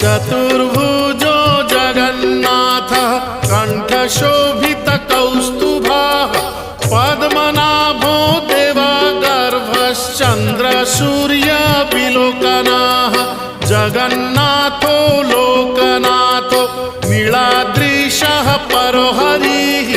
चतुर्भुजो जगन्नाथः कण्ठशोभितकौस्तुभः पद्मनाभो देवगर्भश्चन्द्रसूर्यविलोकनः जगन्नाथो लोकनाथो नीलाद्रीशः परो हरिः